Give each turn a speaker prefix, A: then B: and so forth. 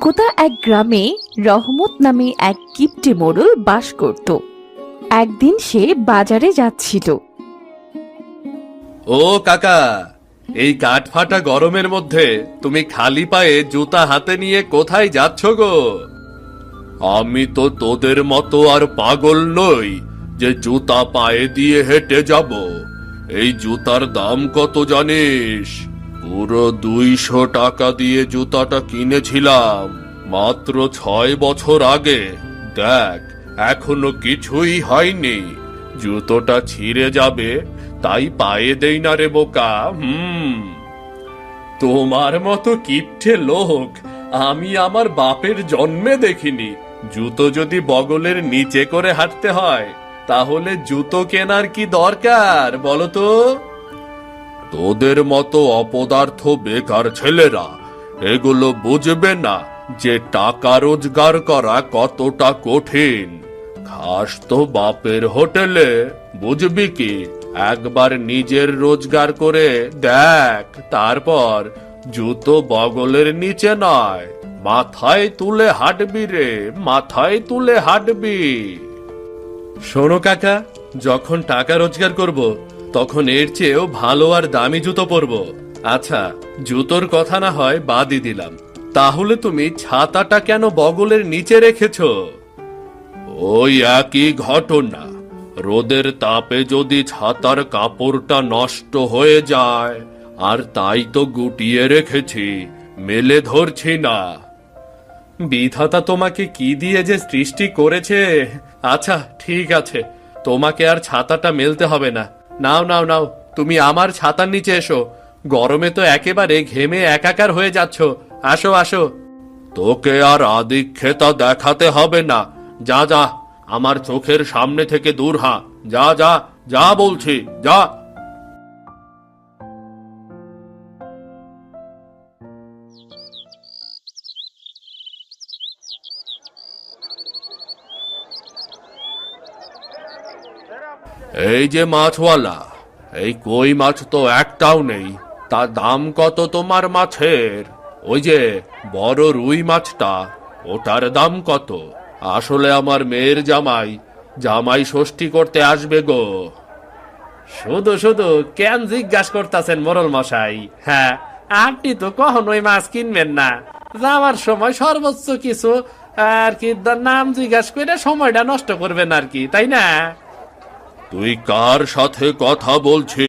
A: একদা এক গ্রামে রহমত নামে এক কিপ্টে মোড়ল বাস করত। একদিন সে বাজারে যাচ্ছিল।
B: ও কাকা, এই কাঠফাটা গরমের মধ্যে তুমি খালি পায়ে জুতা হাতে নিয়ে কোথায় যাচ্ছ গো? আমি তো তোদের মতো আর পাগল নই যে জুতা পায়ে দিয়ে হেঁটে যাব। এই জুতার দাম কত জানিস? পুরো 200 টাকা দিয়ে জুতাটা কিনেছিলাম মাত্র 6 বছর আগে। দেখ, এখনো কিছুই হয়নি, জুতোটা ছিঁড়ে যাবে তাই পায়ে দেই না রে বোকা। তোমার মতো কিপটে লোক আমি আমার বাপের জন্মে দেখিনি। জুতো যদি বগলের নিচে করে হাঁটতে হয় তাহলে জুতো কেনার কি দরকার বলো তো? তোদের মতো অপদার্থ বেকার ছেলেরা এগুলো বুঝবে না যে টাকা রোজগার করা কতটা কঠিন। খাস তো বাপের হোটেলে, বুঝবি কি? একবার নিজের রোজগার করে দেখ, তারপর জুতো বগলের নিচে নয়, মাথায় তুলে হাঁটবি রে, মাথায় তুলে হাঁটবি। শোনো কাকা, যখন টাকা রোজগার করব তখন এর চেয়েও ভালো আর দামি জুতো পরবো। আচ্ছা, জুতোর কথা না হয় বাদই দিলাম, তাহলে তুমি ছাতাটা কেন বগলের নিচে রেখেছো? ওই একই ঘটনা। রোদের তাপে যদি ছাতার কাপড়টা নষ্ট হয়ে যায়, আর তাই তো গুটিয়ে রেখেছি, মেলে ধরছি না। বিধাতা তোমাকে কি দিয়ে যে সৃষ্টি করেছে। আচ্ছা ঠিক আছে, তোমাকে আর ছাতাটা মেলতে হবে না। নাও নাও নাও, তুমি আমার ছাতার নিচে এসো। গরমে তো একেবারে ঘেমে একাকার হয়ে যাচ্ছ। আসো আসো। তোকে আর আদিক্ষেতা দেখাতে হবে না। যা যা, আমার চোখের সামনে থেকে দূর হ। যা যা যা বলছি, যা। এই যে মাছওয়ালা, এই কই মাছ তো একটাও নেই, তার দাম কত তোমার মাছের? ওই যে বড় রুই মাছটা, ওটার দাম কত? আসলে আমার মেয়ের জামাই জামাই ষষ্ঠী করতে আসবে গো। শুধু শুধু কেন জিজ্ঞাসা করতেছেন মোরল মশাই? হ্যাঁ, আপনি তো কখনোই মাছ কিনবেন না। যাওয়ার সময় সর্বোচ্চ কিছু আর কি নাম জিজ্ঞাসা করে সময়টা নষ্ট করবেন আর কি, তাই না? তুই কার সাথে কথা বলছিস?